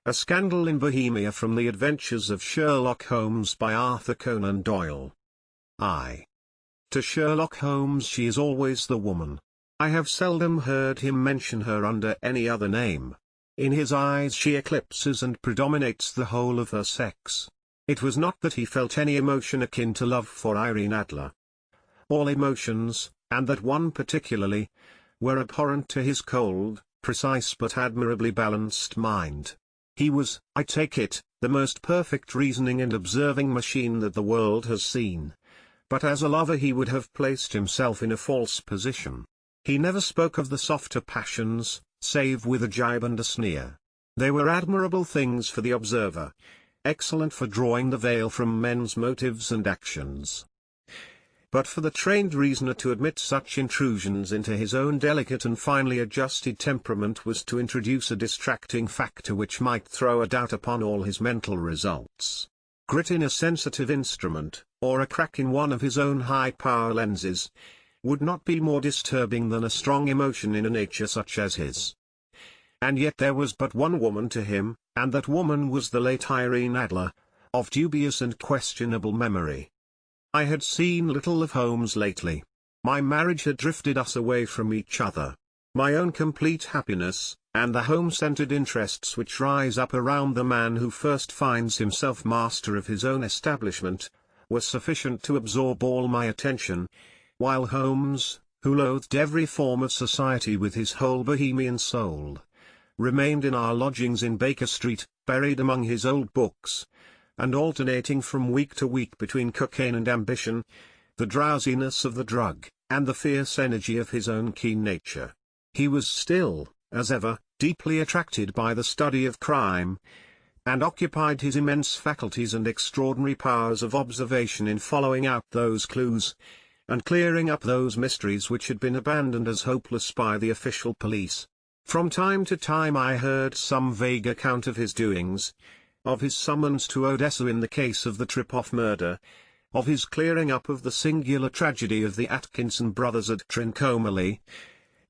A Scandal in Bohemia from the Adventures of Sherlock Holmes by Arthur Conan Doyle. To Sherlock Holmes she is always the woman. I have seldom heard him mention her under any other name. In his eyes she eclipses and predominates the whole of her sex. It was not that he felt any emotion akin to love for Irene Adler. All emotions, and that one particularly, were abhorrent to his cold, precise but admirably balanced mind. He was, I take it, the most perfect reasoning and observing machine that the world has seen. But as a lover he would have placed himself in a false position. He never spoke of the softer passions, save with a jibe and a sneer. They were admirable things for the observer, excellent for drawing the veil from men's motives and actions. But for the trained reasoner to admit such intrusions into his own delicate and finely adjusted temperament was to introduce a distracting factor which might throw a doubt upon all his mental results. Grit in a sensitive instrument, or a crack in one of his own high-power lenses, would not be more disturbing than a strong emotion in a nature such as his. And yet there was but one woman to him, and that woman was the late Irene Adler, of dubious and questionable memory. I had seen little of Holmes lately. My marriage had drifted us away from each other. My own complete happiness, and the home-centered interests which rise up around the man who first finds himself master of his own establishment, were sufficient to absorb all my attention, while Holmes, who loathed every form of society with his whole Bohemian soul, remained in our lodgings in Baker Street, buried among his old books, and alternating from week to week between cocaine and ambition, the drowsiness of the drug, and the fierce energy of his own keen nature. He was still, as ever, deeply attracted by the study of crime, and occupied his immense faculties and extraordinary powers of observation in following out those clues, and clearing up those mysteries which had been abandoned as hopeless by the official police. From time to time I heard some vague account of his doings, of his summons to Odessa in the case of the Trip-off murder, of his clearing up of the singular tragedy of the Atkinson brothers at Trincomalee,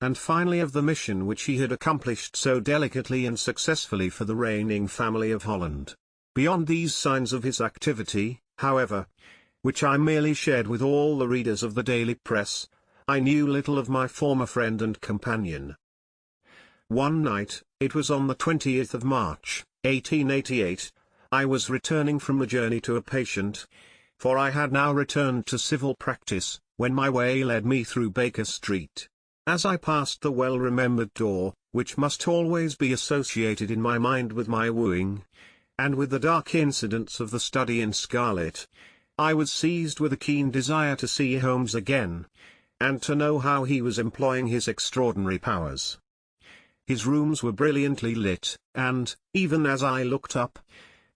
and finally of the mission which he had accomplished so delicately and successfully for the reigning family of Holland. Beyond these signs of his activity, however, which I merely shared with all the readers of the daily press, I knew little of my former friend and companion. One night, it was on the 20th of March, 1888, I was returning from a journey to a patient, for I had now returned to civil practice, when my way led me through Baker Street. As I passed the well-remembered door, which must always be associated in my mind with my wooing, and with the dark incidents of the study in scarlet, I was seized with a keen desire to see Holmes again, and to know how he was employing his extraordinary powers. His rooms were brilliantly lit, and, even as I looked up,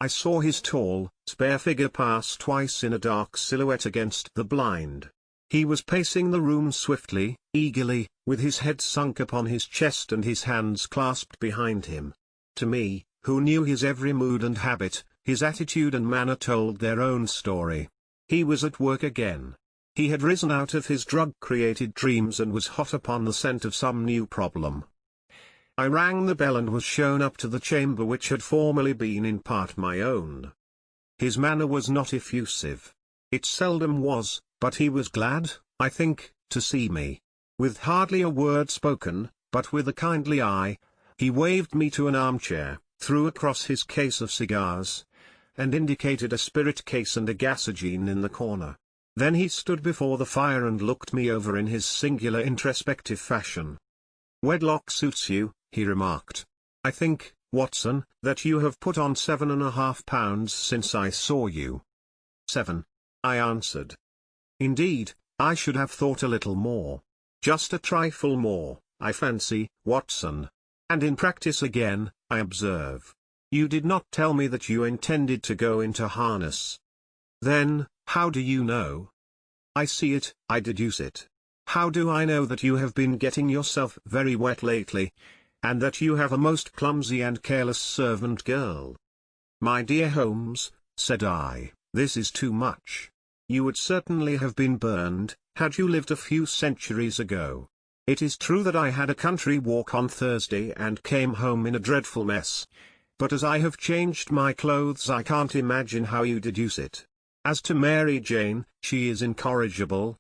I saw his tall, spare figure pass twice in a dark silhouette against the blind. He was pacing the room swiftly, eagerly, with his head sunk upon his chest and his hands clasped behind him. To me, who knew his every mood and habit, his attitude and manner told their own story. He was at work again. He had risen out of his drug-created dreams and was hot upon the scent of some new problem. I rang the bell and was shown up to the chamber which had formerly been in part my own. His manner was not effusive. It seldom was, but he was glad, I think, to see me. With hardly a word spoken, but with a kindly eye, he waved me to an armchair, threw across his case of cigars, and indicated a spirit case and a gasogene in the corner. Then he stood before the fire and looked me over in his singular introspective fashion. "Wedlock suits you," he remarked. "I think, Watson, that you have put on 7.5 pounds since I saw you." 7. I answered. "Indeed, I should have thought a little more. Just a trifle more, I fancy, Watson. And in practice again, I observe. You did not tell me that you intended to go into harness." "Then, how do you know?" "I see it, I deduce it. How do I know that you have been getting yourself very wet lately, and that you have a most clumsy and careless servant girl?" "My dear Holmes," said I, "this is too much. You would certainly have been burned, had you lived a few centuries ago. It is true that I had a country walk on Thursday and came home in a dreadful mess, But as I have changed my clothes, I can't imagine how you deduce it. As to Mary Jane, she is incorrigible,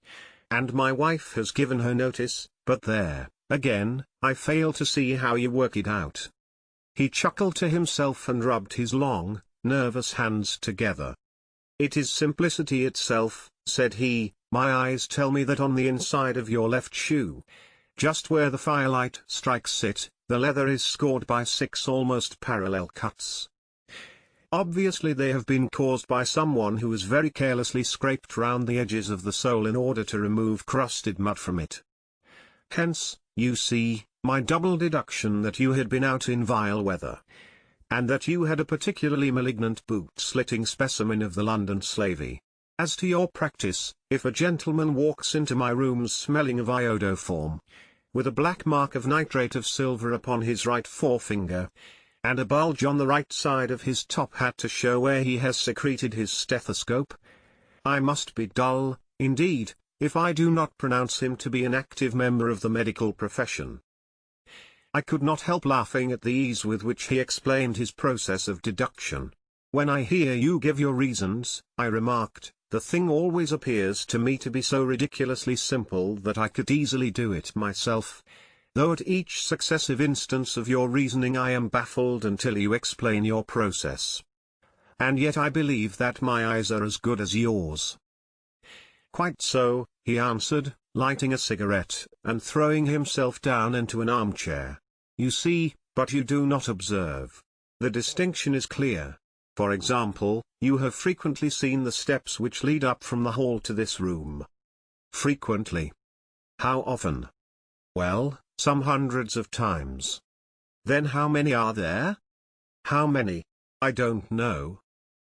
and my wife has given her notice, but there, again, I fail to see how you work it out." He chuckled to himself and rubbed his long, nervous hands together. "It is simplicity itself," said he. "My eyes tell me that on the inside of your left shoe, just where the firelight strikes it, the leather is scored by 6 almost parallel cuts. Obviously they have been caused by someone who has very carelessly scraped round the edges of the sole in order to remove crusted mud from it. Hence, you see, my double deduction that you had been out in vile weather, and that you had a particularly malignant boot-slitting specimen of the London slavey. As to your practice, if a gentleman walks into my rooms smelling of iodoform, with a black mark of nitrate of silver upon his right forefinger, and a bulge on the right side of his top hat to show where he has secreted his stethoscope, I must be dull, indeed, if I do not pronounce him to be an active member of the medical profession." I could not help laughing at the ease with which he explained his process of deduction. "When I hear you give your reasons," I remarked, "the thing always appears to me to be so ridiculously simple that I could easily do it myself, though at each successive instance of your reasoning I am baffled until you explain your process. And yet I believe that my eyes are as good as yours." "Quite so," he answered, lighting a cigarette, and throwing himself down into an armchair. "You see, but you do not observe. The distinction is clear. For example, you have frequently seen the steps which lead up from the hall to this room." "Frequently." "How often?" "Well, some hundreds of times." "Then how many are there?" "How many? I don't know."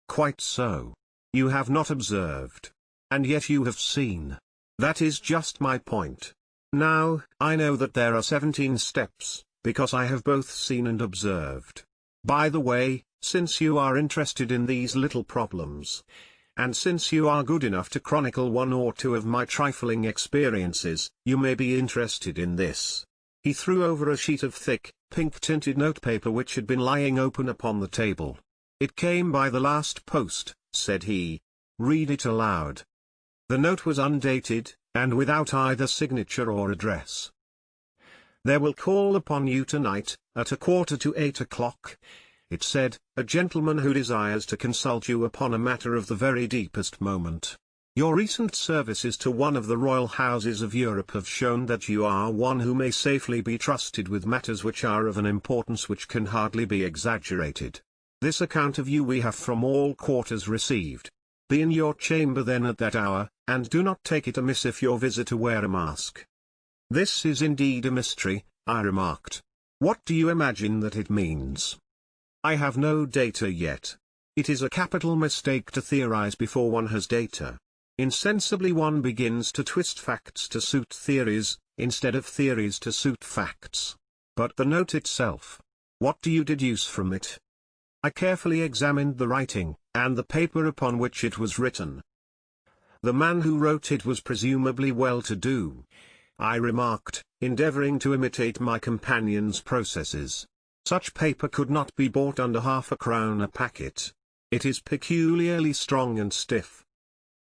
"Quite so. You have not observed. And yet you have seen. That is just my point. Now, I know that there are 17 steps, because I have both seen and observed. By the way, since you are interested in these little problems, and since you are good enough to chronicle one or two of my trifling experiences, you may be interested in this." He threw over a sheet of thick, pink-tinted notepaper which had been lying open upon the table. "It came by the last post," said he. "Read it aloud." The note was undated, and without either signature or address. "There will call upon you tonight, at 7:45, it said, "a gentleman who desires to consult you upon a matter of the very deepest moment. Your recent services to one of the royal houses of Europe have shown that you are one who may safely be trusted with matters which are of an importance which can hardly be exaggerated. This account of you we have from all quarters received. Be in your chamber then at that hour, and do not take it amiss if your visitor wear a mask." "This is indeed a mystery," I remarked. "What do you imagine that it means?" "I have no data yet. It is a capital mistake to theorize before one has data. Insensibly one begins to twist facts to suit theories, instead of theories to suit facts. But the note itself, what do you deduce from it?" I carefully examined the writing, and the paper upon which it was written. "The man who wrote it was presumably well-to-do," I remarked, endeavoring to imitate my companion's processes. "Such paper could not be bought under £0.50 a packet. It is peculiarly strong and stiff."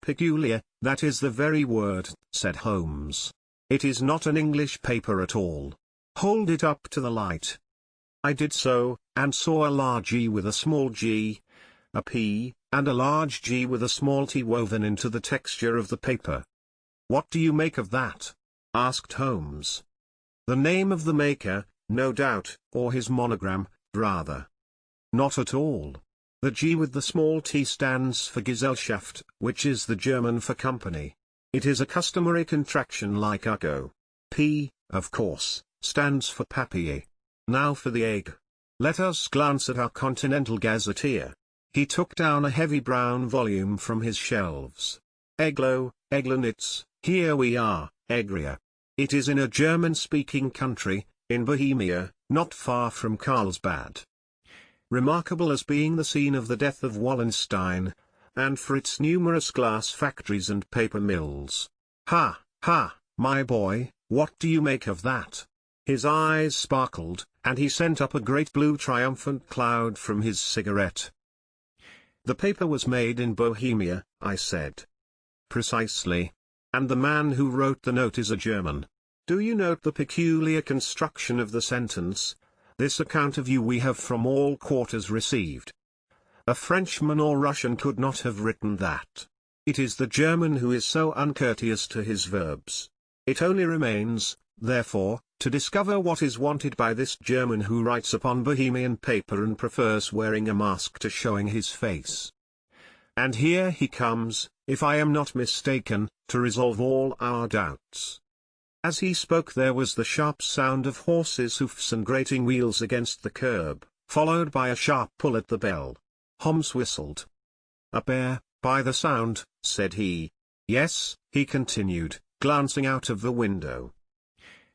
"Peculiar, that is the very word," said Holmes. "It is not an English paper at all. Hold it up to the light." I did so, and saw a large E with a small g, a P, and a large G with a small t woven into the texture of the paper. "What do you make of that?" asked Holmes. "The name of the maker, no doubt, or his monogram, rather." "Not at all. The G with the small t stands for Gesellschaft, which is the German for company. It is a customary contraction like Ugo. P, of course, stands for papier. Now for the egg. Let us glance at our Continental Gazetteer." He took down a heavy brown volume from his shelves. "Eglo, Eglanitz, here we are, Egria. It is in a German-speaking country, in Bohemia, not far from Carlsbad. Remarkable as being the scene of the death of Wallenstein, and for its numerous glass factories and paper mills. Ha, ha, my boy, what do you make of that?" His eyes sparkled, and he sent up a great blue triumphant cloud from his cigarette. "The paper was made in Bohemia," I said. "Precisely. And the man who wrote the note is a German. Do you note the peculiar construction of the sentence? 'This account of you we have from all quarters received.' A Frenchman or Russian could not have written that. It is the German who is so uncourteous to his verbs. It only remains, therefore, to discover what is wanted by this German who writes upon Bohemian paper and prefers wearing a mask to showing his face. And here he comes, if I am not mistaken, to resolve all our doubts." As he spoke there was the sharp sound of horses' hoofs and grating wheels against the curb, followed by a sharp pull at the bell. Holmes whistled. "Up there, by the sound," said he. "Yes," he continued, glancing out of the window.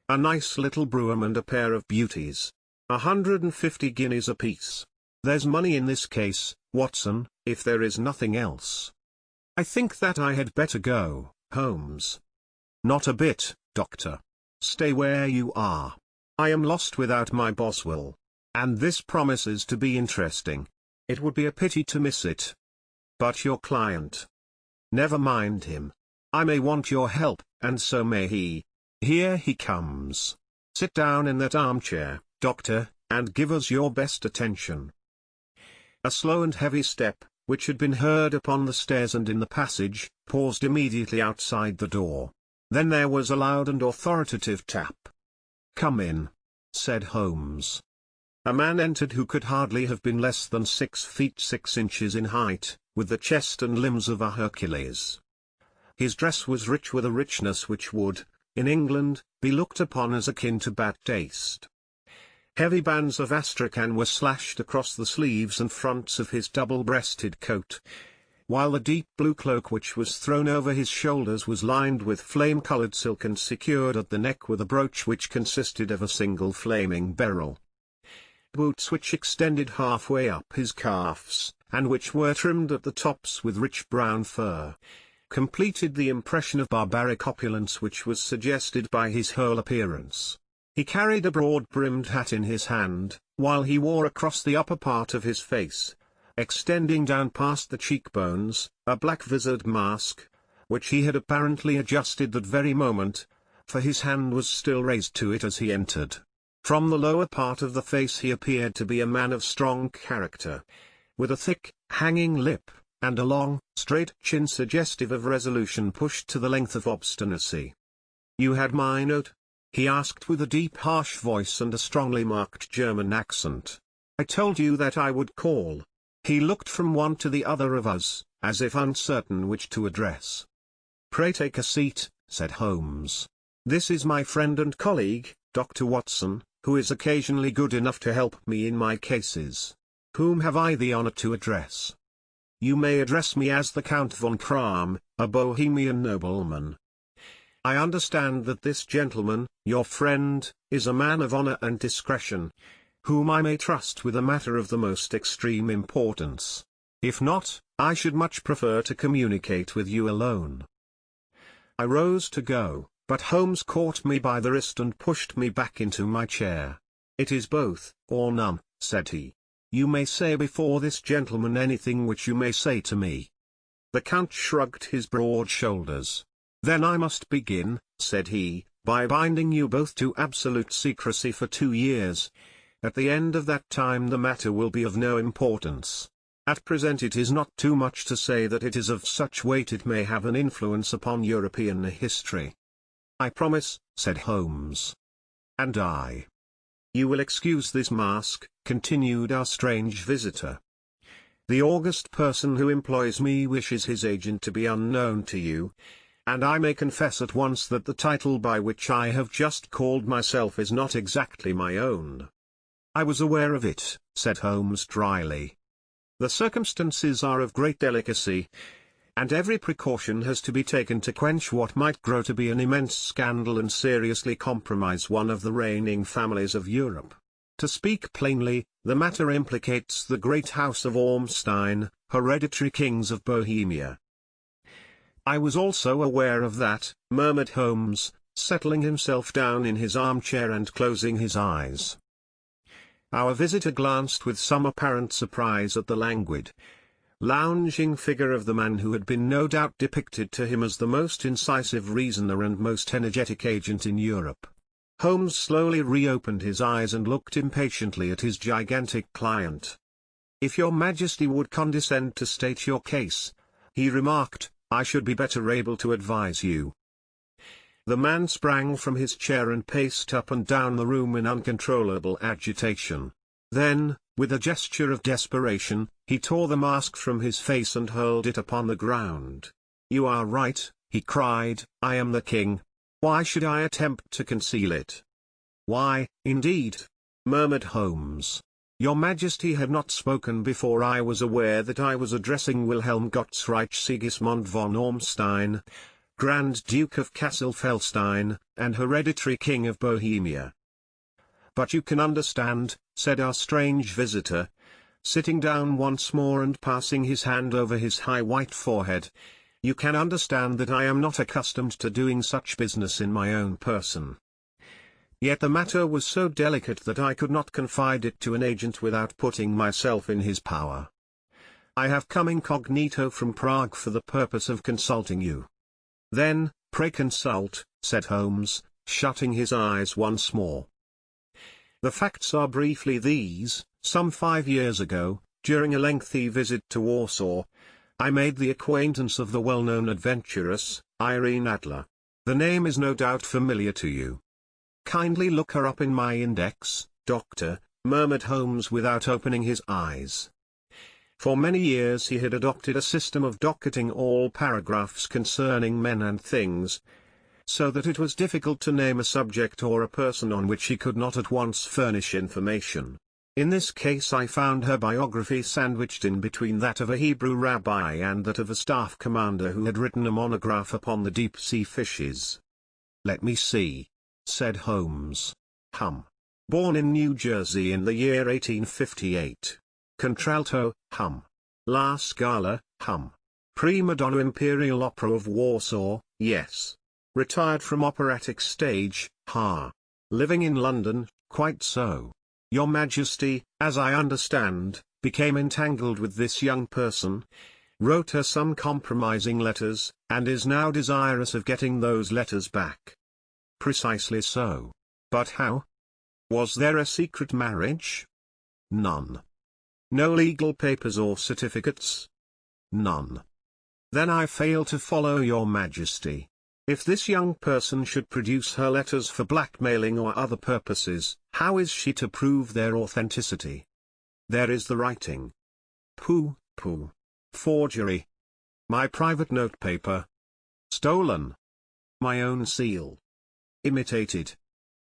"A nice little brougham and a pair of beauties. 150 guineas apiece. There's money in this case, Watson, if there is nothing else. I think that I had better go, Holmes." "Not a bit, Doctor. Stay where you are. I am lost without my Boswell. And this promises to be interesting. It would be a pity to miss it." "But your client?" "Never mind him. I may want your help, and so may he. Here he comes. Sit down in that armchair, Doctor, and give us your best attention." A slow and heavy step, which had been heard upon the stairs and in the passage, paused immediately outside the door. Then there was a loud and authoritative tap. "Come in," said Holmes. A man entered who could hardly have been less than 6 feet 6 inches in height, with the chest and limbs of a Hercules. His dress was rich with a richness which would, in England, be looked upon as akin to bad taste. Heavy bands of astrakhan were slashed across the sleeves and fronts of his double-breasted coat, while the deep blue cloak which was thrown over his shoulders was lined with flame-colored silk and secured at the neck with a brooch which consisted of a single flaming beryl. Boots which extended halfway up his calves, and which were trimmed at the tops with rich brown fur, completed the impression of barbaric opulence which was suggested by his whole appearance. He carried a broad-brimmed hat in his hand, while he wore across the upper part of his face, extending down past the cheekbones, a black-visored mask, which he had apparently adjusted that very moment, for his hand was still raised to it as he entered. From the lower part of the face he appeared to be a man of strong character, with a thick, hanging lip, and a long, straight chin suggestive of resolution pushed to the length of obstinacy. "You had my note?" he asked with a deep harsh voice and a strongly marked German accent. "I told you that I would call." He looked from one to the other of us, as if uncertain which to address. "Pray take a seat," said Holmes. "This is my friend and colleague, Dr. Watson, who is occasionally good enough to help me in my cases. Whom have I the honor to address?" "You may address me as the Count von Kram, a Bohemian nobleman. I understand that this gentleman, your friend, is a man of honor and discretion, whom I may trust with a matter of the most extreme importance. If not, I should much prefer to communicate with you alone." I rose to go, but Holmes caught me by the wrist and pushed me back into my chair. "It is both, or none," said he. "You may say before this gentleman anything which you may say to me." The Count shrugged his broad shoulders. "Then I must begin," said he, "by binding you both to absolute secrecy for 2 years. At the end of that time the matter will be of no importance. At present it is not too much to say that it is of such weight it may have an influence upon European history." "I promise," said Holmes. "And I." "You will excuse this mask," continued our strange visitor. "The august person who employs me wishes his agent to be unknown to you, and I may confess at once that the title by which I have just called myself is not exactly my own." "I was aware of it," said Holmes dryly. "The circumstances are of great delicacy, and every precaution has to be taken to quench what might grow to be an immense scandal and seriously compromise one of the reigning families of Europe. To speak plainly, the matter implicates the great house of Ormstein, hereditary kings of Bohemia." "I was also aware of that," murmured Holmes, settling himself down in his armchair and closing his eyes. Our visitor glanced with some apparent surprise at the languid, lounging figure of the man who had been no doubt depicted to him as the most incisive reasoner and most energetic agent in Europe. Holmes slowly reopened his eyes and looked impatiently at his gigantic client. "If your Majesty would condescend to state your case," he remarked, "I should be better able to advise you." The man sprang from his chair and paced up and down the room in uncontrollable agitation. Then, with a gesture of desperation, he tore the mask from his face and hurled it upon the ground. "You are right," he cried, "I am the king. Why should I attempt to conceal it?" "Why, indeed?" murmured Holmes. "Your Majesty had not spoken before I was aware that I was addressing Wilhelm Gottsreich Sigismund von Ormstein, Grand Duke of Kassel-Felstein, and hereditary King of Bohemia." "But you can understand," said our strange visitor, sitting down once more and passing his hand over his high white forehead, "you can understand that I am not accustomed to doing such business in my own person. Yet the matter was so delicate that I could not confide it to an agent without putting myself in his power. I have come incognito from Prague for the purpose of consulting you." "Then, pray consult," said Holmes, shutting his eyes once more. "The facts are briefly these: some 5 years ago, during a lengthy visit to Warsaw, I made the acquaintance of the well-known adventuress, Irene Adler. The name is no doubt familiar to you." "Kindly look her up in my index, Doctor," murmured Holmes without opening his eyes. For many years he had adopted a system of docketing all paragraphs concerning men and things, so that it was difficult to name a subject or a person on which he could not at once furnish information. In this case I found her biography sandwiched in between that of a Hebrew rabbi and that of a staff commander who had written a monograph upon the deep-sea fishes. "Let me see," said Holmes. Born in New Jersey in the year 1858. Contralto, La Scala, Prima donna Imperial Opera of Warsaw, yes. Retired from operatic stage, Living in London, quite so. Your Majesty, as I understand, became entangled with this young person, wrote her some compromising letters, and is now desirous of getting those letters back. Precisely so. But how? Was there a secret marriage? None. No legal papers or certificates? None. Then I fail to follow your Majesty. If this young person should produce her letters for blackmailing or other purposes, how is she to prove their authenticity? There is the writing. Pooh. Forgery. My private notepaper. Stolen. My own seal. Imitated.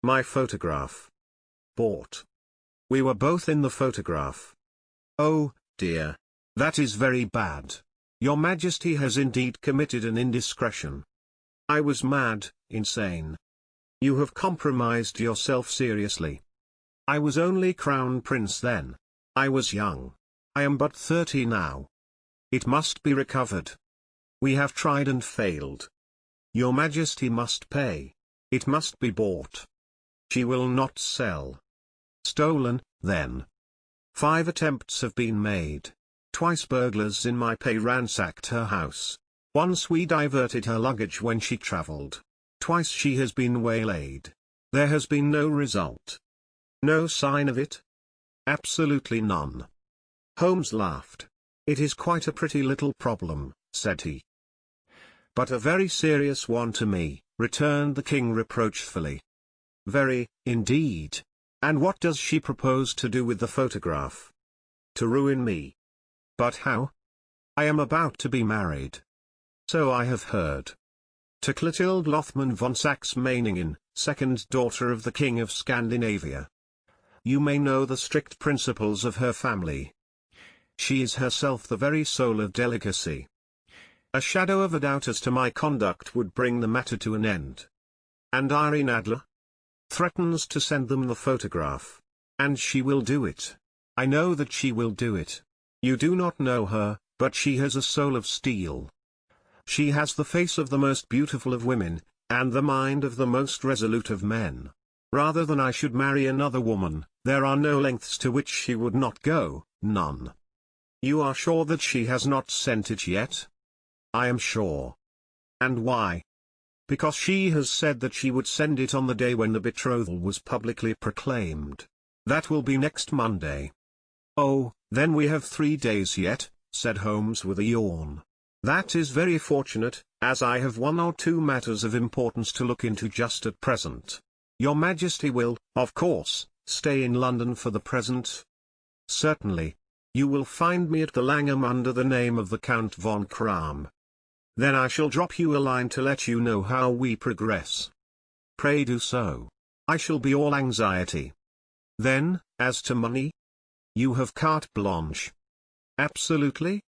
My photograph. Bought. We were both in the photograph. Oh, dear. That is very bad. Your Majesty has indeed committed an indiscretion. I was mad, insane. You have compromised yourself seriously. I was only Crown Prince then. I was young. I am but 30 now. It must be recovered. We have tried and failed. Your Majesty must pay. It must be bought. She will not sell. Stolen, then. 5 attempts have been made. Twice burglars in my pay ransacked her house. Once we diverted her luggage when she traveled. Twice she has been waylaid. There has been no result. No sign of it? Absolutely none. Holmes laughed. It is quite a pretty little problem, said he. But a very serious one to me, returned the king reproachfully. Very, indeed. And what does she propose to do with the photograph? To ruin me. But how? I am about to be married. So I have heard. To Clotilde Lothman von Saxe-Meiningen, second daughter of the King of Scandinavia. You may know the strict principles of her family. She is herself the very soul of delicacy. A shadow of a doubt as to my conduct would bring the matter to an end. And Irene Adler? Threatens to send them the photograph. And she will do it. I know that she will do it. You do not know her, but she has a soul of steel. She has the face of the most beautiful of women, and the mind of the most resolute of men. Rather than I should marry another woman, there are no lengths to which she would not go, none. You are sure that she has not sent it yet? I am sure. And why? Because she has said that she would send it on the day when the betrothal was publicly proclaimed. That will be next Monday. Oh, then we have 3 days yet, said Holmes with a yawn. That is very fortunate, as I have 1 or 2 matters of importance to look into just at present. Your Majesty will, of course, stay in London for the present? Certainly. You will find me at the Langham under the name of the Count von Kram. Then I shall drop you a line to let you know how we progress. Pray do so. I shall be all anxiety. Then, as to money? You have carte blanche. Absolutely?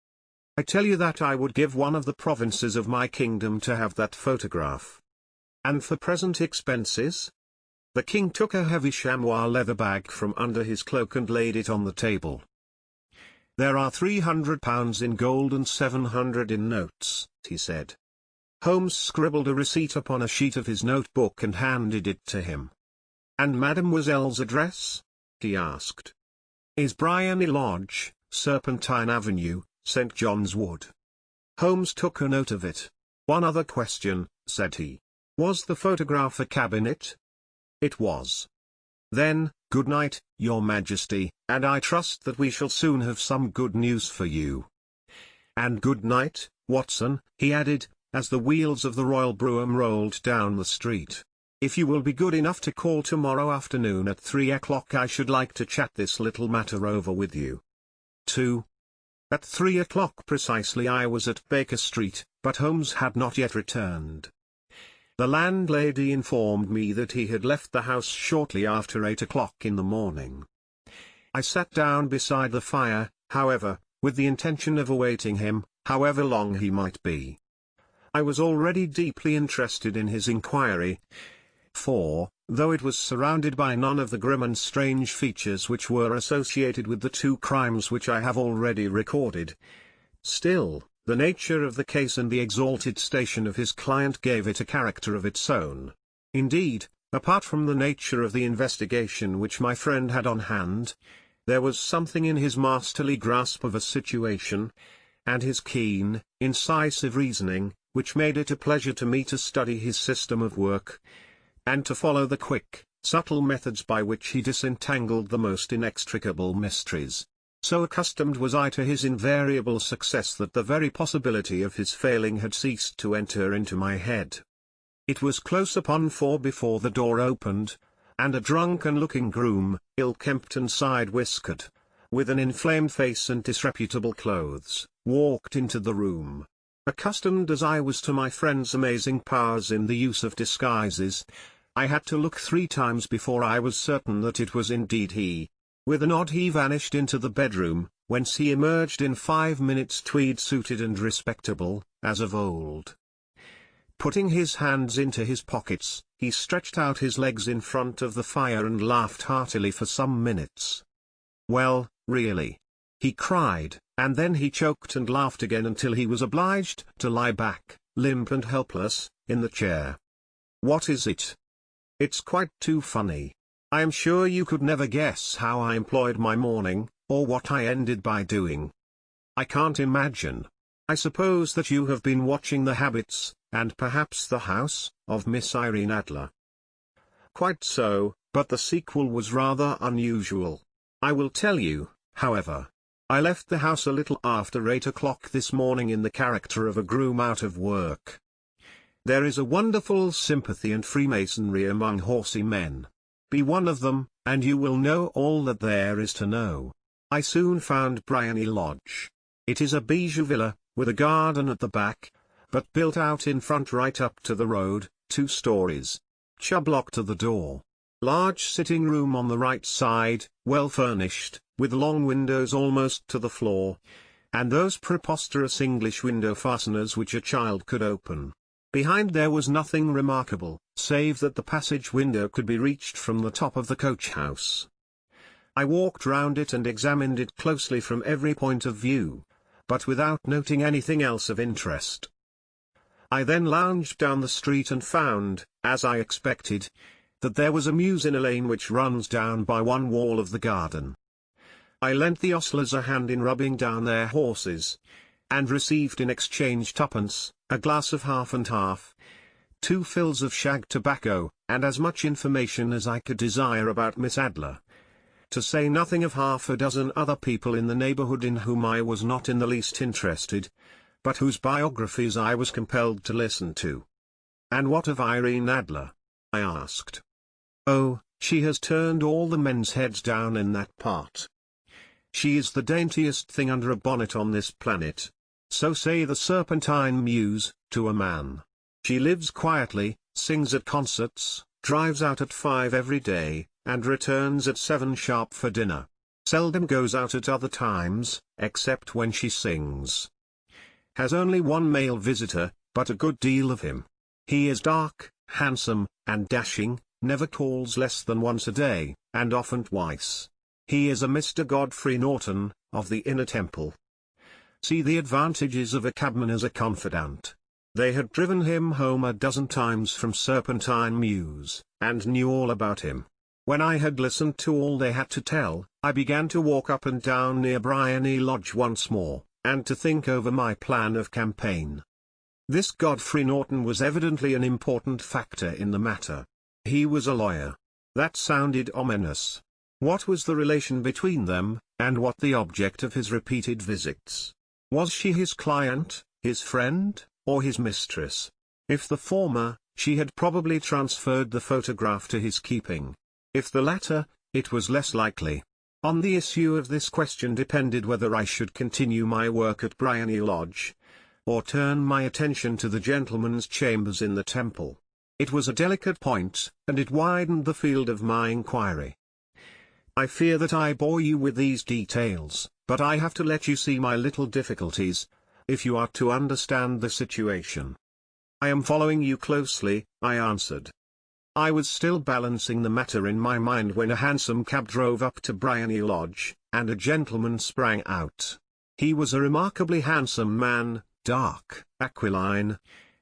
I tell you that I would give one of the provinces of my kingdom to have that photograph. And for present expenses? The king took a heavy chamois leather bag from under his cloak and laid it on the table. There are £300 in gold and 700 in notes, he said. Holmes scribbled a receipt upon a sheet of his notebook and handed it to him. And Mademoiselle's address? He asked. Is Briony Lodge, Serpentine Avenue, St. John's Wood. Holmes took a note of it. One other question, said he. Was the photograph a cabinet? It was. Then, good night, Your Majesty, and I trust that we shall soon have some good news for you. And good night, Watson, he added, as the wheels of the royal brougham rolled down the street. If you will be good enough to call tomorrow afternoon at 3 o'clock, I should like to chat this little matter over with you. 2. At 3 o'clock precisely I was at Baker Street, but Holmes had not yet returned. The landlady informed me that he had left the house shortly after 8 o'clock in the morning. I sat down beside the fire, however, with the intention of awaiting him, however long he might be. I was already deeply interested in his inquiry, for, though it was surrounded by none of the grim and strange features which were associated with the 2 crimes which I have already recorded, still, the nature of the case and the exalted station of his client gave it a character of its own. Indeed, apart from the nature of the investigation which my friend had on hand, there was something in his masterly grasp of a situation, and his keen, incisive reasoning, which made it a pleasure to me to study his system of work, and to follow the quick, subtle methods by which he disentangled the most inextricable mysteries. So accustomed was I to his invariable success that the very possibility of his failing had ceased to enter into my head. It was close upon 4 before the door opened, and a drunken-looking groom, ill-kempt and side-whiskered, with an inflamed face and disreputable clothes, walked into the room. Accustomed as I was to my friend's amazing powers in the use of disguises, I had to look 3 times before I was certain that it was indeed he. With a nod he vanished into the bedroom, whence he emerged in 5 minutes tweed-suited and respectable, as of old. Putting his hands into his pockets, he stretched out his legs in front of the fire and laughed heartily for some minutes. Well, really, he cried, and then he choked and laughed again until he was obliged to lie back, limp and helpless, in the chair. What is it? It's quite too funny. I am sure you could never guess how I employed my morning, or what I ended by doing. I can't imagine. I suppose that you have been watching the habits, and perhaps the house, of Miss Irene Adler. Quite so, but the sequel was rather unusual. I will tell you, however. I left the house a little after 8 o'clock this morning in the character of a groom out of work. There is a wonderful sympathy and freemasonry among horsey men. Be one of them, and you will know all that there is to know. I soon found Briony Lodge. It is a bijou villa, with a garden at the back, but built out in front right up to the road, 2 stories. Chubb lock to the door. Large sitting room on the right side, well furnished, with long windows almost to the floor, and those preposterous English window fasteners which a child could open. Behind there was nothing remarkable, save that the passage window could be reached from the top of the coach-house. I walked round it and examined it closely from every point of view, but without noting anything else of interest. I then lounged down the street and found, as I expected, that there was a mews in a lane which runs down by one wall of the garden. I lent the ostlers a hand in rubbing down their horses, and received in exchange twopence, a glass of half and half, 2 fills of shag tobacco, and as much information as I could desire about Miss Adler. To say nothing of half a dozen other people in the neighbourhood in whom I was not in the least interested, but whose biographies I was compelled to listen to. "And what of Irene Adler?" I asked. "Oh, she has turned all the men's heads down in that part. She is the daintiest thing under a bonnet on this planet. So say the Serpentine Mews, to a man. She lives quietly, sings at concerts, drives out at 5 every day, and returns at 7 sharp for dinner. Seldom goes out at other times, except when she sings. Has only one male visitor, but a good deal of him. He is dark, handsome, and dashing, never calls less than once a day, and often twice. He is a Mr. Godfrey Norton, of the Inner Temple. See the advantages of a cabman as a confidant. They had driven him home a dozen times from Serpentine Mews, and knew all about him. When I had listened to all they had to tell, I began to walk up and down near Briony Lodge once more, and to think over my plan of campaign. This Godfrey Norton was evidently an important factor in the matter. He was a lawyer. That sounded ominous. What was the relation between them, and what the object of his repeated visits? Was she his client, his friend, or his mistress? If the former, she had probably transferred the photograph to his keeping. If the latter, it was less likely. On the issue of this question depended whether I should continue my work at Briony Lodge, or turn my attention to the gentleman's chambers in the Temple. It was a delicate point, and it widened the field of my inquiry. I fear that I bore you with these details, but I have to let you see my little difficulties, if you are to understand the situation. "I am following you closely," I answered. I was still balancing the matter in my mind when a hansom cab drove up to Briony Lodge, and a gentleman sprang out. He was a remarkably handsome man, dark, aquiline,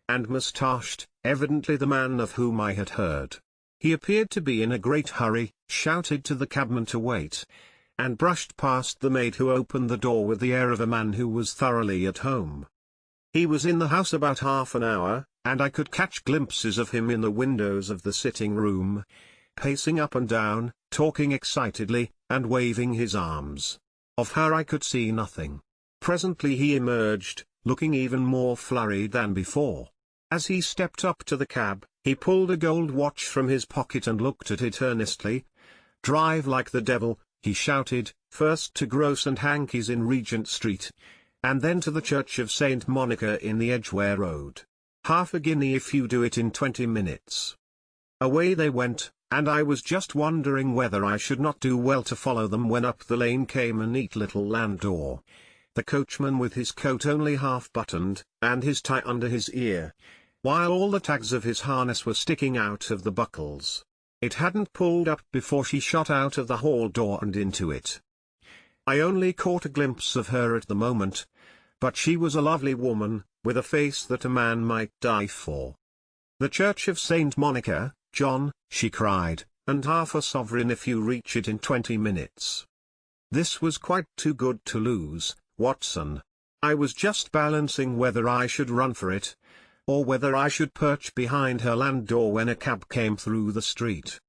and moustached, evidently the man of whom I had heard. He appeared to be in a great hurry, shouted to the cabman to wait, and brushed past the maid who opened the door with the air of a man who was thoroughly at home. He was in the house about half an hour, and I could catch glimpses of him in the windows of the sitting room, pacing up and down, talking excitedly, and waving his arms. Of her I could see nothing. Presently he emerged, looking even more flurried than before. As he stepped up to the cab, he pulled a gold watch from his pocket and looked at it earnestly. "Drive like the devil," he shouted, "first to Gross and Hankey's in Regent Street, and then to the Church of St. Monica in the Edgware Road. Half a guinea if you do it in 20 minutes. Away they went, and I was just wondering whether I should not do well to follow them when up the lane came a neat little landau. The coachman with his coat only half buttoned, and his tie under his ear, while all the tags of his harness were sticking out of the buckles. It hadn't pulled up before she shot out of the hall door and into it. I only caught a glimpse of her at the moment, but she was a lovely woman, with a face that a man might die for. "The Church of St. Monica, John," she cried, "and half a sovereign if you reach it in 20 minutes. This was quite too good to lose, Watson. I was just balancing whether I should run for it, or whether I should perch behind her landau when a cab came through the street.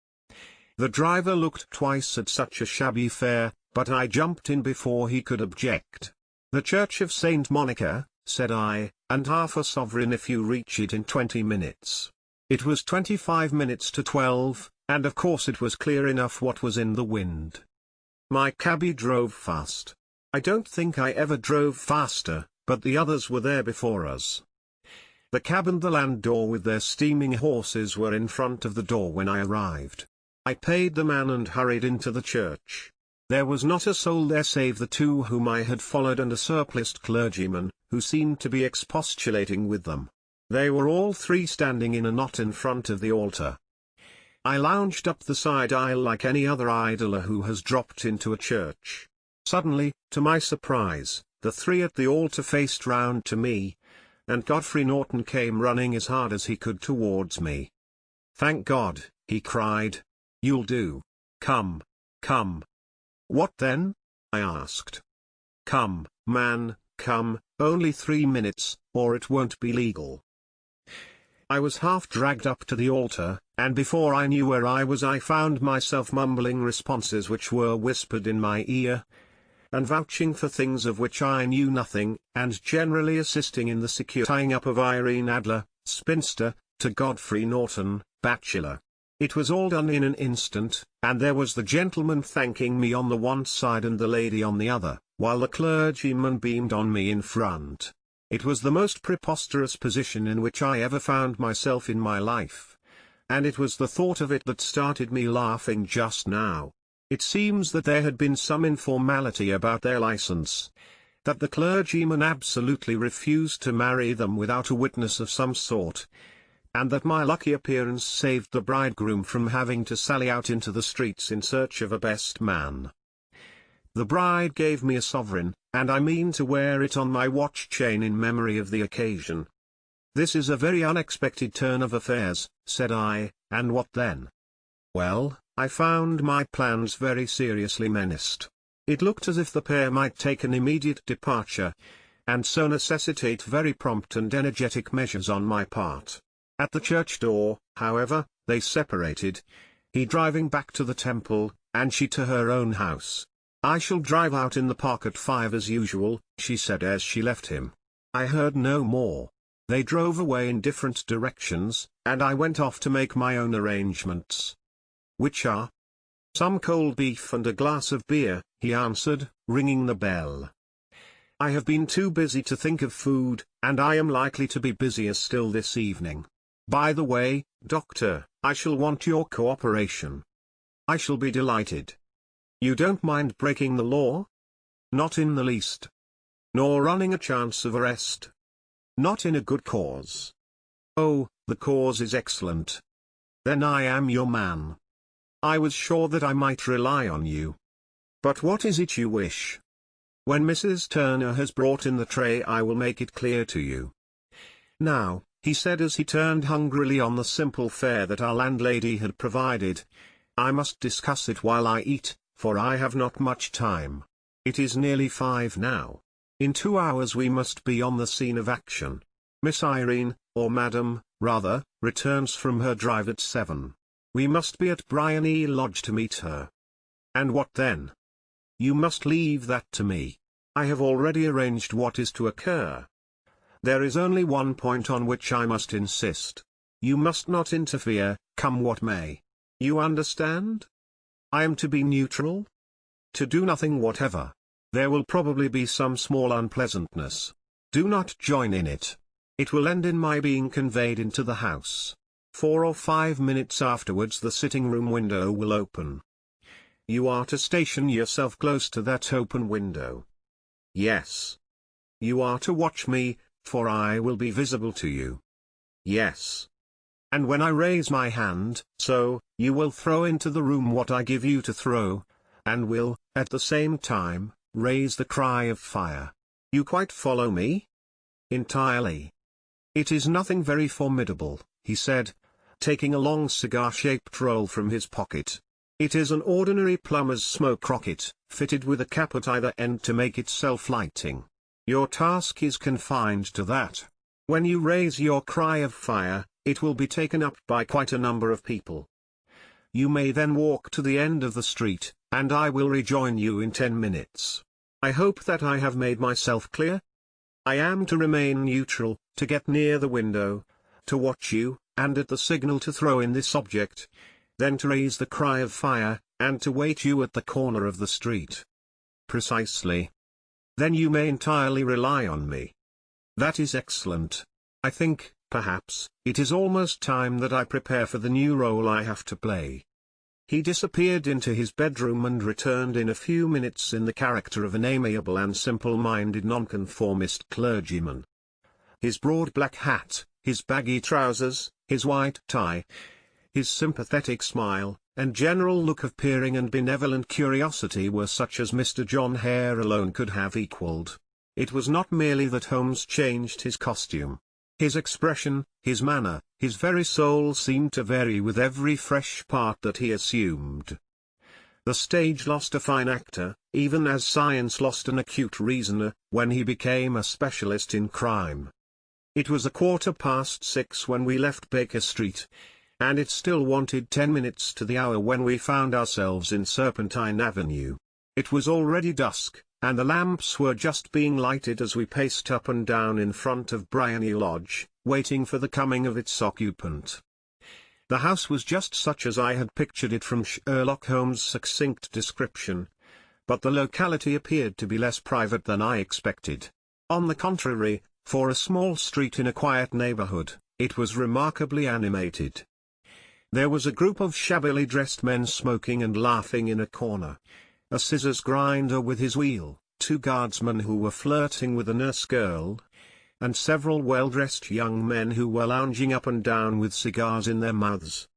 The driver looked twice at such a shabby fare, but I jumped in before he could object. "The Church of St. Monica," said I, "and half a sovereign if you reach it in 20 minutes. It was 25 minutes to 12, and of course it was clear enough what was in the wind. My cabby drove fast. I don't think I ever drove faster, but the others were there before us. The cab and the landau with their steaming horses were in front of the door when I arrived. I paid the man and hurried into the church. There was not a soul there save the two whom I had followed and a surpliced clergyman, who seemed to be expostulating with them. They were all three standing in a knot in front of the altar. I lounged up the side aisle like any other idler who has dropped into a church. Suddenly, to my surprise, the three at the altar faced round to me, and Godfrey Norton came running as hard as he could towards me. "Thank God," he cried. "You'll do. Come, come." "What then?" I asked. "Come, man, come, only 3 minutes, or it won't be legal." I was half dragged up to the altar, and before I knew where I was I found myself mumbling responses which were whispered in my ear, and vouching for things of which I knew nothing, and generally assisting in the secure tying up of Irene Adler, spinster, to Godfrey Norton, bachelor. It was all done in an instant, and there was the gentleman thanking me on the one side and the lady on the other, while the clergyman beamed on me in front. It was the most preposterous position in which I ever found myself in my life. And it was the thought of it that started me laughing just now. It seems that there had been some informality about their license. That the clergyman absolutely refused to marry them without a witness of some sort. And that my lucky appearance saved the bridegroom from having to sally out into the streets in search of a best man. The bride gave me a sovereign, and I mean to wear it on my watch chain in memory of the occasion. "This is a very unexpected turn of affairs," said I, "and what then?" Well, I found my plans very seriously menaced. It looked as if the pair might take an immediate departure, and so necessitate very prompt and energetic measures on my part. At the church door, however, they separated, he driving back to the temple, and she to her own house. "I shall drive out in the park at 5 as usual," she said as she left him. I heard no more. They drove away in different directions, and I went off to make my own arrangements. "Which are?" "Some cold beef and a glass of beer," he answered, ringing the bell. "I have been too busy to think of food, and I am likely to be busier still this evening. By the way, Doctor, I shall want your cooperation." "I shall be delighted." "You don't mind breaking the law?" "Not in the least." "Nor running a chance of arrest?" "Not in a good cause." "Oh, the cause is excellent. Then I am your man. I was sure that I might rely on you. But what is it you wish?" "When Mrs. Turner has brought in the tray I will make it clear to you." "Now," he said as he turned hungrily on the simple fare that our landlady had provided, "I must discuss it while I eat, for I have not much time. It is nearly 5 now. In 2 hours we must be on the scene of action. Miss Irene, or Madam, rather, returns from her drive at 7. We must be at Briony Lodge to meet her." "And what then?" "You must leave that to me. I have already arranged what is to occur. There is only one point on which I must insist. You must not interfere, come what may. You understand? I am to be neutral? To do nothing whatever. There will probably be some small unpleasantness. Do not join in it. It will end in my being conveyed into the house. 4 or 5 minutes afterwards the sitting-room window will open. You are to station yourself close to that open window." "Yes." "You are to watch me, for I will be visible to you." "Yes." "And when I raise my hand, so, you will throw into the room what I give you to throw, and will, at the same time, raise the cry of fire. You quite follow me?" "Entirely." "It is nothing very formidable," he said, taking a long cigar-shaped roll from his pocket. "It is an ordinary plumber's smoke rocket, fitted with a cap at either end to make it self-lighting. Your task is confined to that. When you raise your cry of fire, it will be taken up by quite a number of people. You may then walk to the end of the street, and I will rejoin you in 10 minutes. I hope that I have made myself clear? I am to remain neutral, to get near the window, to watch you, and at the signal to throw in this object, then to raise the cry of fire, and to wait you at the corner of the street." "Precisely." "Then you may entirely rely on me." "That is excellent. I think, perhaps, it is almost time that I prepare for the new role I have to play." He disappeared into his bedroom and returned in a few minutes in the character of an amiable and simple-minded nonconformist clergyman. His broad black hat, his baggy trousers, his white tie, his sympathetic smile, and general look of peering and benevolent curiosity were such as Mr. John Hare alone could have equalled. It was not merely that Holmes changed his costume. His expression, his manner, his very soul seemed to vary with every fresh part that he assumed. The stage lost a fine actor, even as science lost an acute reasoner, when he became a specialist in crime. It was 6:15 when we left Baker Street, and it still wanted 10 minutes to the hour when we found ourselves in Serpentine Avenue. It was already dusk, and the lamps were just being lighted as we paced up and down in front of Briony Lodge, waiting for the coming of its occupant. The house was just such as I had pictured it from Sherlock Holmes' succinct description, but the locality appeared to be less private than I expected. On the contrary, for a small street in a quiet neighborhood, it was remarkably animated. There was a group of shabbily dressed men smoking and laughing in a corner, a scissors grinder with his wheel, 2 guardsmen who were flirting with a nurse girl, and several well-dressed young men who were lounging up and down with cigars in their mouths.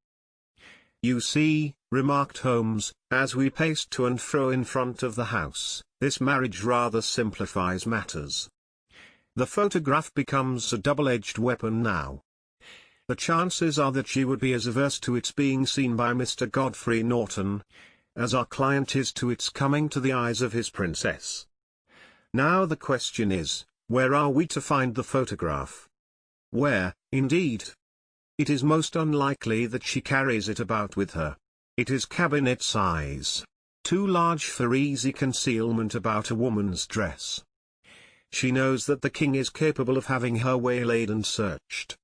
"You see," remarked Holmes, as we paced to and fro in front of the house, "this marriage rather simplifies matters. The photograph becomes a double-edged weapon now. The chances are that she would be as averse to its being seen by Mr. Godfrey Norton, as our client is to its coming to the eyes of his princess. Now the question is, where are we to find the photograph? Where, indeed? It is most unlikely that she carries it about with her. It is cabinet size, too large for easy concealment about a woman's dress. She knows that the king is capable of having her waylaid and searched.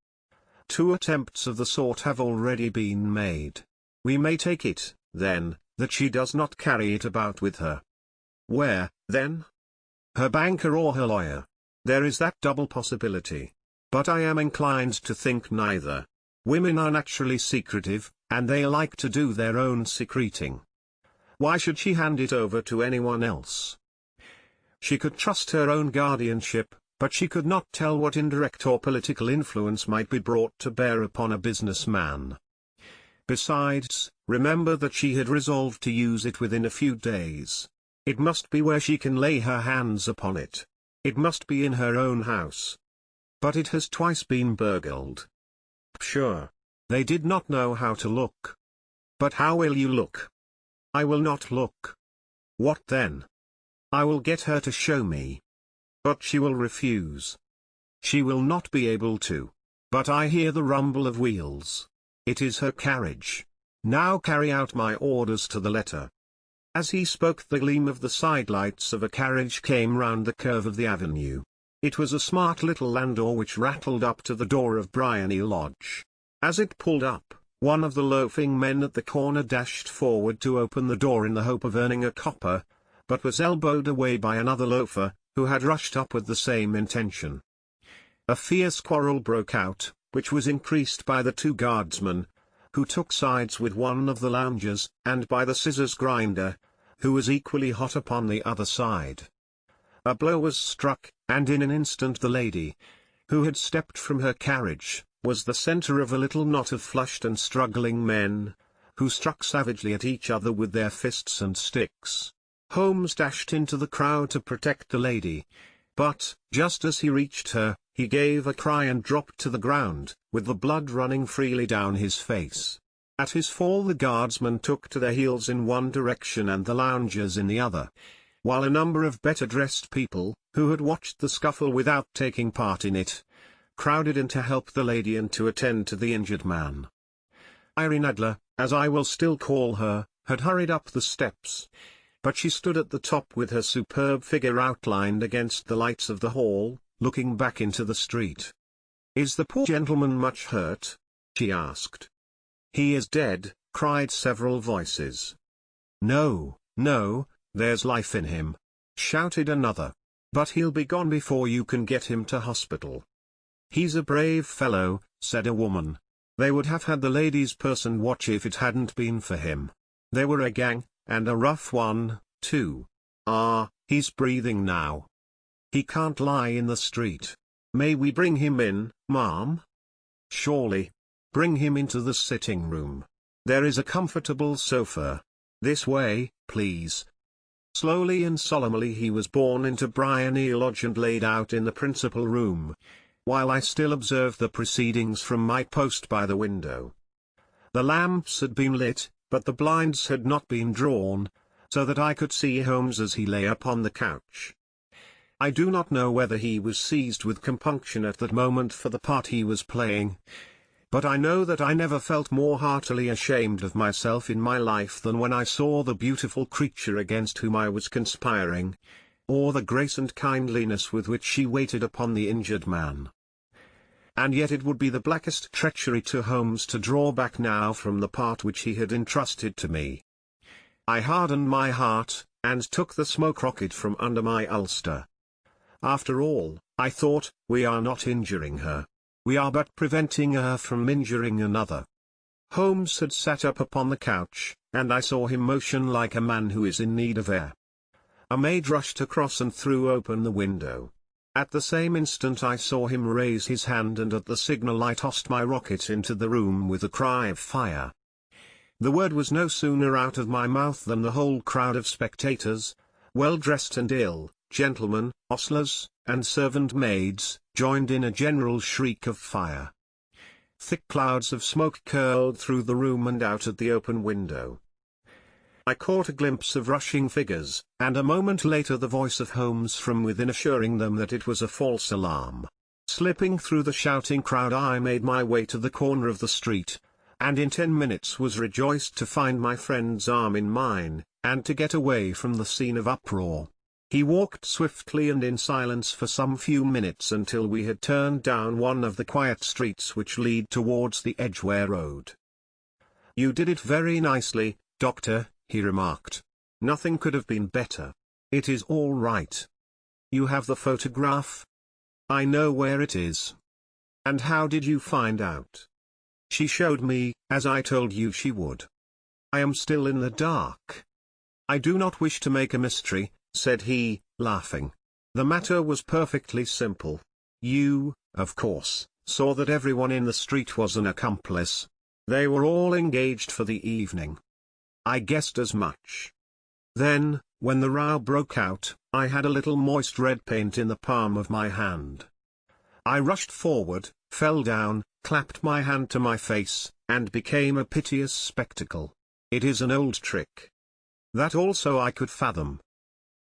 2 attempts of the sort have already been made. We may take it, then, that she does not carry it about with her. Where, then? Her banker or her lawyer. There is that double possibility. But I am inclined to think neither. Women are naturally secretive, and they like to do their own secreting. Why should she hand it over to anyone else? She could trust her own guardianship, but she could not tell what indirect or political influence might be brought to bear upon a businessman. Besides, remember that she had resolved to use it within a few days. It must be where she can lay her hands upon it. It must be in her own house. But it has twice been burgled. Sure. They did not know how to look. But how will you look? I will not look. What then? I will get her to show me. But she will refuse. She will not be able to. But I hear the rumble of wheels. It is her carriage. Now carry out my orders to the letter. As he spoke, the gleam of the sidelights of a carriage came round the curve of the avenue. It was a smart little landau which rattled up to the door of Briony Lodge. As it pulled up, one of the loafing men at the corner dashed forward to open the door in the hope of earning a copper, but was elbowed away by another loafer, who had rushed up with the same intention. A fierce quarrel broke out, which was increased by the 2 guardsmen, who took sides with one of the loungers, and by the scissors grinder, who was equally hot upon the other side. A blow was struck, and in an instant the lady, who had stepped from her carriage, was the center of a little knot of flushed and struggling men, who struck savagely at each other with their fists and sticks. Holmes dashed into the crowd to protect the lady, but, just as he reached her, he gave a cry and dropped to the ground, with the blood running freely down his face. At his fall the guardsmen took to their heels in one direction and the loungers in the other, while a number of better-dressed people, who had watched the scuffle without taking part in it, crowded in to help the lady and to attend to the injured man. Irene Adler, as I will still call her, had hurried up the steps, but she stood at the top with her superb figure outlined against the lights of the hall, looking back into the street. "Is the poor gentleman much hurt?" she asked. "He is dead," cried several voices. "No, no, there's life in him," shouted another. "But he'll be gone before you can get him to hospital." "He's a brave fellow," said a woman. "They would have had the lady's person watch if it hadn't been for him. They were a gang, and a rough one, too. Ah, he's breathing now. He can't lie in the street. May we bring him in, ma'am?" "Surely. Bring him into the sitting room. There is a comfortable sofa. This way, please." Slowly and solemnly he was borne into Briony Lodge and laid out in the principal room, while I still observed the proceedings from my post by the window. The lamps had been lit, but the blinds had not been drawn, so that I could see Holmes as he lay upon the couch. I do not know whether he was seized with compunction at that moment for the part he was playing, but I know that I never felt more heartily ashamed of myself in my life than when I saw the beautiful creature against whom I was conspiring, or the grace and kindliness with which she waited upon the injured man. And yet it would be the blackest treachery to Holmes to draw back now from the part which he had entrusted to me. I hardened my heart, and took the smoke rocket from under my ulster. After all, I thought, we are not injuring her. We are but preventing her from injuring another. Holmes had sat up upon the couch, and I saw him motion like a man who is in need of air. A maid rushed across and threw open the window. At the same instant I saw him raise his hand, and at the signal I tossed my rocket into the room with a cry of fire. The word was no sooner out of my mouth than the whole crowd of spectators, well-dressed and ill, gentlemen, ostlers, and servant maids, joined in a general shriek of fire. Thick clouds of smoke curled through the room and out at the open window. I caught a glimpse of rushing figures, and a moment later the voice of Holmes from within assuring them that it was a false alarm. Slipping through the shouting crowd I made my way to the corner of the street, and in 10 minutes was rejoiced to find my friend's arm in mine, and to get away from the scene of uproar. He walked swiftly and in silence for some few minutes until we had turned down one of the quiet streets which lead towards the Edgware Road. "You did it very nicely, Doctor," he remarked. "Nothing could have been better. It is all right. You have the photograph? I know where it is. And how did you find out?" "She showed me, as I told you she would. I am still in the dark." "I do not wish to make a mystery," said he, laughing. "The matter was perfectly simple. You, of course, saw that everyone in the street was an accomplice. They were all engaged for the evening. I guessed as much. Then, when the row broke out, I had a little moist red paint in the palm of my hand. I rushed forward, fell down, clapped my hand to my face, and became a piteous spectacle. It is an old trick. That also I could fathom.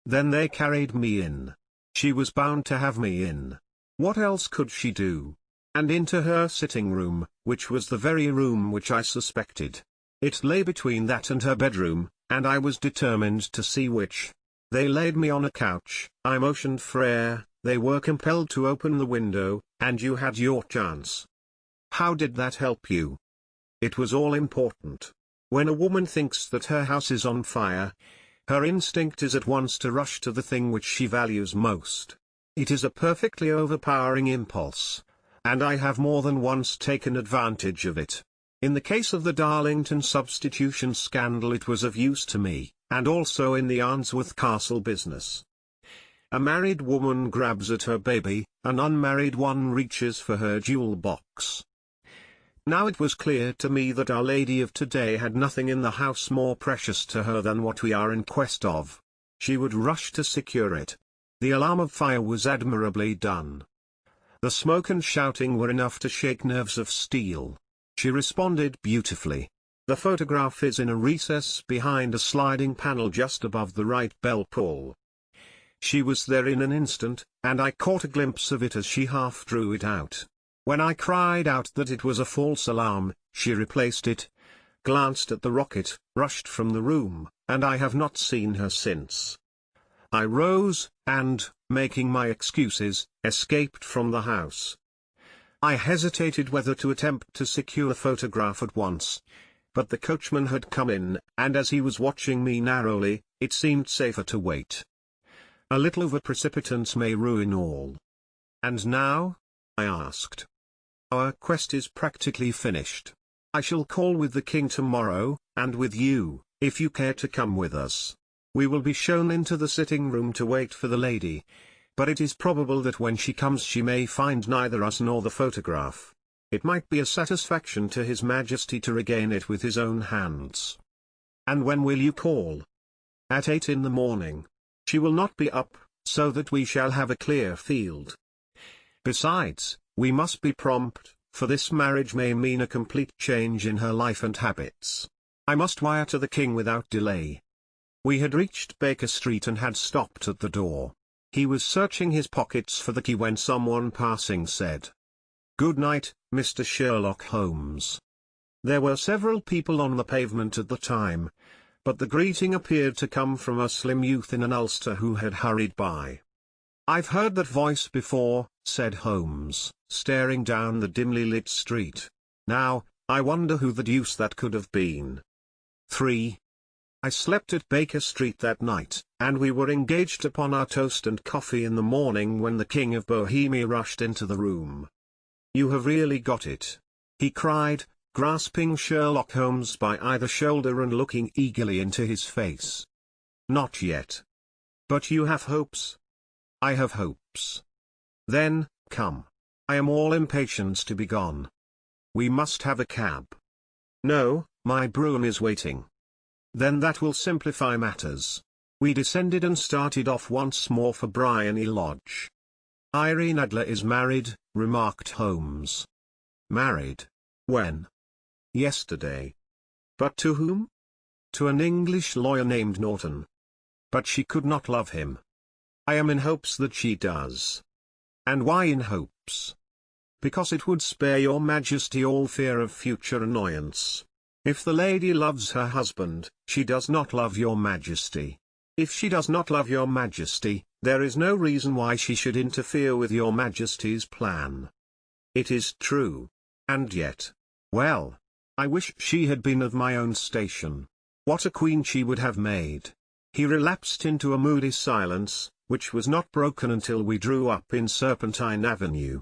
Then they carried me in. She was bound to have me in. What else could she do? And into her sitting room, which was the very room which I suspected. It lay between that and her bedroom, and I was determined to see which. They laid me on a couch, I motioned for air, they were compelled to open the window, and you had your chance. How did that help you? It was all important. When a woman thinks that her house is on fire, her instinct is at once to rush to the thing which she values most. It is a perfectly overpowering impulse, and I have more than once taken advantage of it. In the case of the Darlington substitution scandal it was of use to me, and also in the Arnsworth Castle business. A married woman grabs at her baby, an unmarried one reaches for her jewel box. Now it was clear to me that Our Lady of today had nothing in the house more precious to her than what we are in quest of. She would rush to secure it. The alarm of fire was admirably done. The smoke and shouting were enough to shake nerves of steel. She responded beautifully. The photograph is in a recess behind a sliding panel just above the right bell pull. She was there in an instant, and I caught a glimpse of it as she half drew it out. When I cried out that it was a false alarm, she replaced it, glanced at the rocket, rushed from the room, and I have not seen her since. I rose, and, making my excuses, escaped from the house. I hesitated whether to attempt to secure a photograph at once, but the coachman had come in, and as he was watching me narrowly, it seemed safer to wait. A little over-precipitance may ruin all. "And now?" I asked. "Our quest is practically finished. I shall call with the king tomorrow, and with you, if you care to come with us. We will be shown into the sitting room to wait for the lady, but it is probable that when she comes she may find neither us nor the photograph. It might be a satisfaction to His Majesty to regain it with his own hands." "And when will you call?" at 8 in the morning. She will not be up, so that we shall have a clear field. Besides, we must be prompt, for this marriage may mean a complete change in her life and habits. I must wire to the king without delay." We had reached Baker Street and had stopped at the door. He was searching his pockets for the key when someone passing said, "Good night, Mr. Sherlock Holmes." There were several people on the pavement at the time, but the greeting appeared to come from a slim youth in an ulster who had hurried by. "I've heard that voice before," said Holmes, staring down the dimly lit street. "Now, I wonder who the deuce that could have been." 3. I slept at Baker Street that night, and we were engaged upon our toast and coffee in the morning when the King of Bohemia rushed into the room. "You have really got it," he cried, grasping Sherlock Holmes by either shoulder and looking eagerly into his face. "Not yet. But you have hopes?" "I have hopes." "Then, come. I am all impatience to be gone." "We must have a cab." "No, my brougham is waiting." "Then that will simplify matters." We descended and started off once more for Briony Lodge. "Irene Adler is married," remarked Holmes. "Married? When?" "Yesterday." "But to whom?" "To an English lawyer named Norton." "But she could not love him." "I am in hopes that she does." "And why in hopes?" "Because it would spare your Majesty all fear of future annoyance. If the lady loves her husband, she does not love your Majesty. If she does not love your Majesty, there is no reason why she should interfere with your Majesty's plan." "It is true. And yet, well, I wish she had been of my own station. What a queen she would have made." He relapsed into a moody silence, which was not broken until we drew up in Serpentine Avenue.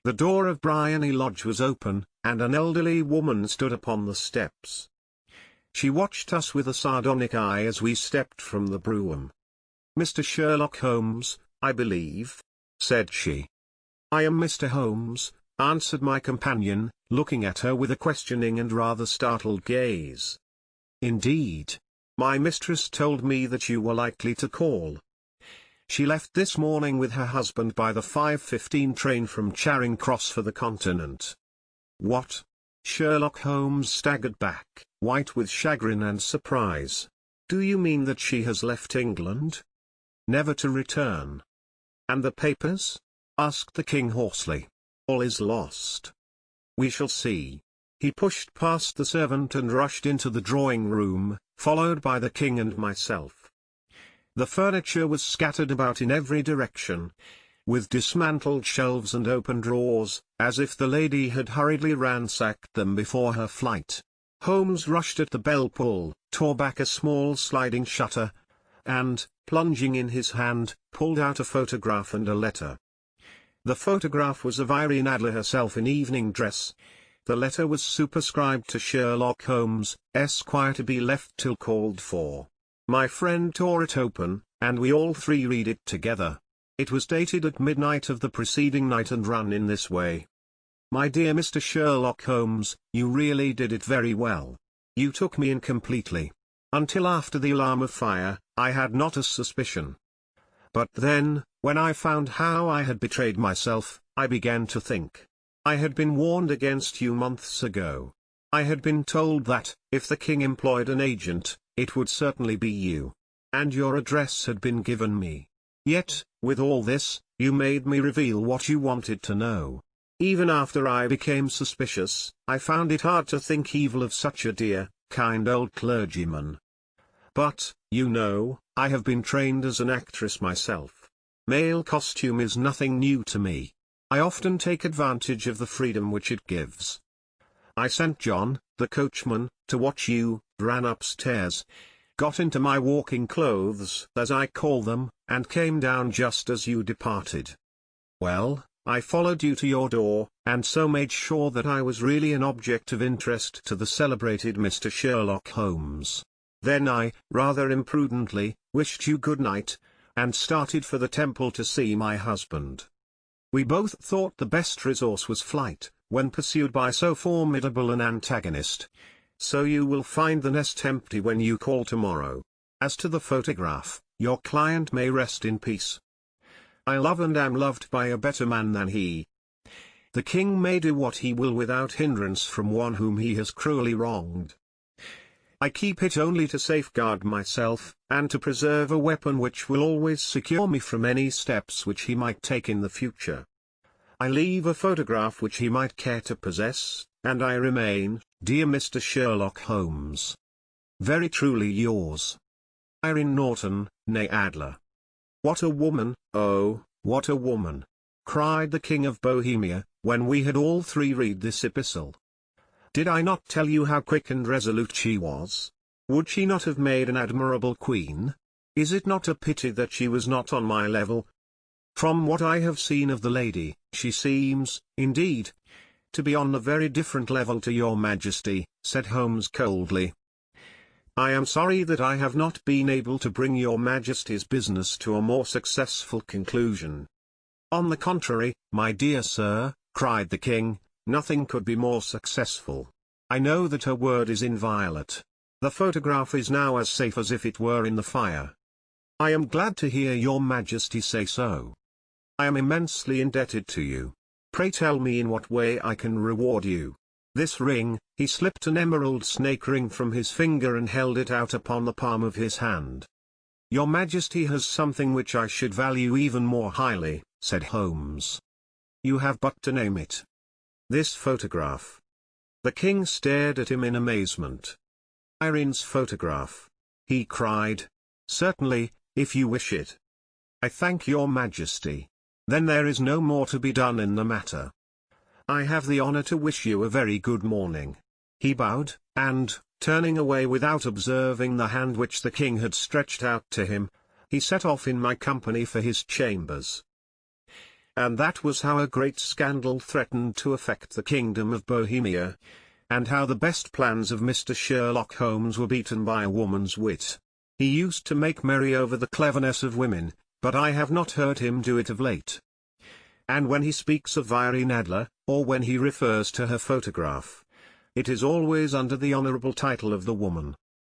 The door of Briony Lodge was open, and an elderly woman stood upon the steps. She watched us with a sardonic eye as we stepped from the brougham. "Mr. Sherlock Holmes, I believe?" said she. "I am Mr. Holmes," answered my companion, looking at her with a questioning and rather startled gaze. "Indeed. My mistress told me that you were likely to call. She left this morning with her husband by the 5:15 train from Charing Cross for the Continent." "What?" Sherlock Holmes staggered back, white with chagrin and surprise. "Do you mean that she has left England? Never to return?" "And the papers?" asked the king hoarsely. "All is lost." "We shall see." He pushed past the servant and rushed into the drawing-room, followed by the king and myself. The furniture was scattered about in every direction, with dismantled shelves and open drawers, as if the lady had hurriedly ransacked them before her flight. Holmes rushed at the bell-pull, tore back a small sliding shutter, and, plunging in his hand, pulled out a photograph and a letter. The photograph was of Irene Adler herself in evening dress. The letter was superscribed to Sherlock Holmes, Esquire, to be left till called for. My friend tore it open, and we all three read it together. It was dated at midnight of the preceding night and ran in this way. "My dear Mr. Sherlock Holmes, you really did it very well. You took me in completely. Until after the alarm of fire, I had not a suspicion. But then, when I found how I had betrayed myself, I began to think. I had been warned against you months ago. I had been told that, if the king employed an agent, it would certainly be you. And your address had been given me. Yet, with all this, you made me reveal what you wanted to know. Even after I became suspicious, I found it hard to think evil of such a dear, kind old clergyman. But, you know, I have been trained as an actress myself. Male costume is nothing new to me. I often take advantage of the freedom which it gives. I sent John, the coachman, to watch you, ran upstairs, got into my walking clothes, as I call them, and came down just as you departed. Well, I followed you to your door, and so made sure that I was really an object of interest to the celebrated Mr. Sherlock Holmes. Then I, rather imprudently, wished you good night, and started for the temple to see my husband. We both thought the best resource was flight, when pursued by so formidable an antagonist. So you will find the nest empty when you call tomorrow. As to the photograph, your client may rest in peace. I love and am loved by a better man than he. The king may do what he will without hindrance from one whom he has cruelly wronged. I keep it only to safeguard myself, and to preserve a weapon which will always secure me from any steps which he might take in the future. I leave a photograph which he might care to possess, and I remain, dear Mr. Sherlock Holmes, very truly yours, Irene Norton, née Adler. What a woman, oh, what a woman! Cried the King of Bohemia, when we had all three read this epistle. Did I not tell you how quick and resolute she was? Would she not have made an admirable queen? Is it not a pity that she was not on my level? From what I have seen of the lady, she seems, indeed, to be on a very different level to your Majesty, said Holmes coldly. I am sorry that I have not been able to bring your Majesty's business to a more successful conclusion. On the contrary, my dear sir, cried the king, nothing could be more successful. I know that her word is inviolate. The photograph is now as safe as if it were in the fire. I am glad to hear your Majesty say so. I am immensely indebted to you. Pray tell me in what way I can reward you. This ring, he slipped an emerald snake ring from his finger and held it out upon the palm of his hand. Your Majesty has something which I should value even more highly, said Holmes. You have but to name it. This photograph. The king stared at him in amazement. Irene's photograph, he cried. Certainly, if you wish it. I thank your Majesty. Then there is no more to be done in the matter. I have the honor to wish you a very good morning. He bowed, and, turning away without observing the hand which the king had stretched out to him, he set off in my company for his chambers. And that was how a great scandal threatened to affect the kingdom of Bohemia, and how the best plans of Mr. Sherlock Holmes were beaten by a woman's wit. He used to make merry over the cleverness of women, but I have not heard him do it of late. And when he speaks of Irene Adler, or when he refers to her photograph, it is always under the honorable title of the woman.